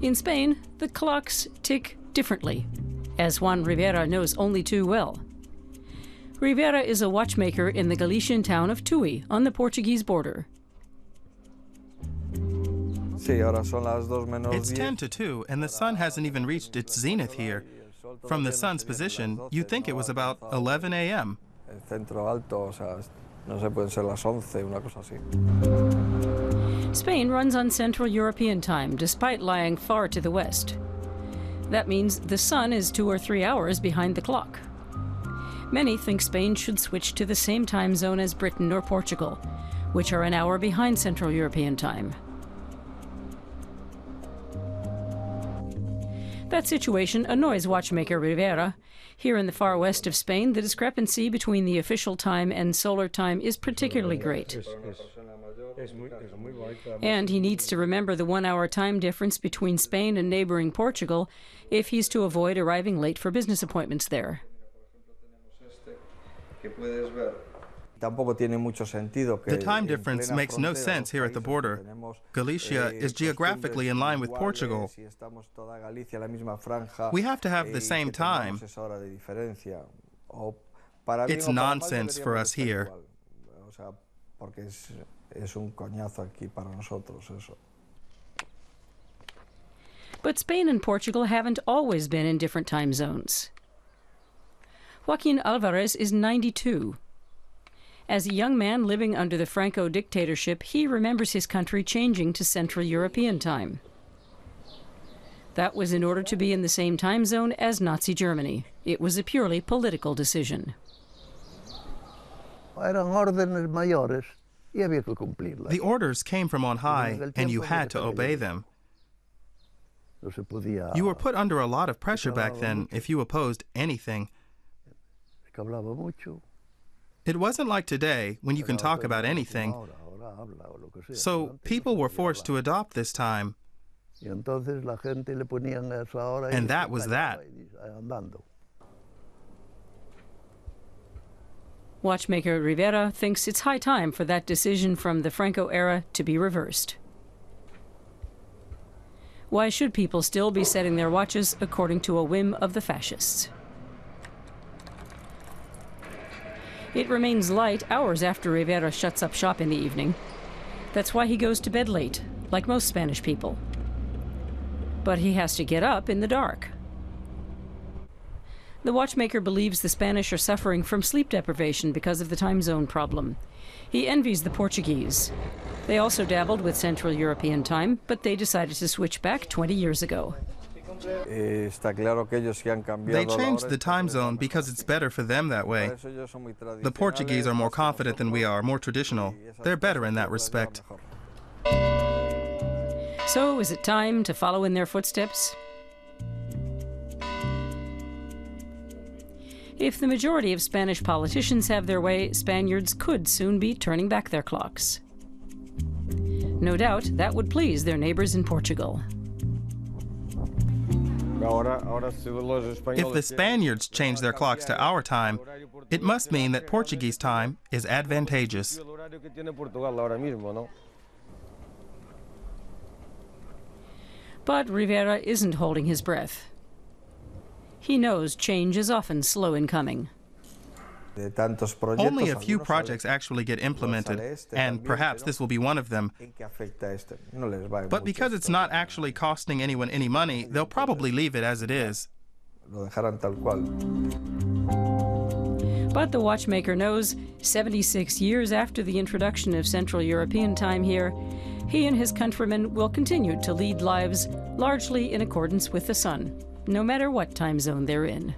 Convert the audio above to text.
In Spain, the clocks tick differently, as Juan Rivera knows only too well. Rivera is a watchmaker in the Galician town of Tui on the Portuguese border. It's 10 to 2, and the sun hasn't even reached its zenith here. From the sun's position, you'd think it was about 11 a.m. Spain runs on Central European time, despite lying far to the west. That means the sun is 2 or 3 hours behind the clock. Many think Spain should switch to the same time zone as Britain or Portugal, which are an hour behind Central European time. That situation annoys watchmaker Rivera. Here in the far west of Spain, the discrepancy between the official time and solar time is particularly great. And he needs to remember the 1 hour time difference between Spain and neighboring Portugal if he's to avoid arriving late for business appointments there. The time difference makes no sense here at the border. Galicia is geographically in line with Portugal. We have to have the same time. It's nonsense for us here. But Spain and Portugal haven't always been in different time zones. Joaquin Alvarez is 92. As a young man living under the Franco dictatorship, he remembers his country changing to Central European time. That was in order to be in the same time zone as Nazi Germany. It was a purely political decision. The orders came from on high, and you had to obey them. You were put under a lot of pressure back then if you opposed anything. It wasn't like today, when you can talk about anything. So people were forced to adopt this time. And that was that. Watchmaker Rivera thinks it's high time for that decision from the Franco era to be reversed. Why should people still be setting their watches according to a whim of the fascists? It remains light hours after Rivera shuts up shop in the evening. That's why he goes to bed late, like most Spanish people. But he has to get up in the dark. The watchmaker believes the Spanish are suffering from sleep deprivation because of the time zone problem. He envies the Portuguese. They also dabbled with Central European time, but they decided to switch back 20 years ago. They changed the time zone because it's better for them that way. The Portuguese are more confident than we are, more traditional. They're better in that respect. So is it time to follow in their footsteps? If the majority of Spanish politicians have their way, Spaniards could soon be turning back their clocks. No doubt that would please their neighbors in Portugal. If the Spaniards change their clocks to our time, it must mean that Portuguese time is advantageous. But Rivera isn't holding his breath. He knows change is often slow in coming. Only a few projects actually get implemented, and perhaps this will be one of them. But because it's not actually costing anyone any money, they'll probably leave it as it is. But the watchmaker knows 76 years after the introduction of Central European time here, he and his countrymen will continue to lead lives largely in accordance with the sun, no matter what time zone they're in.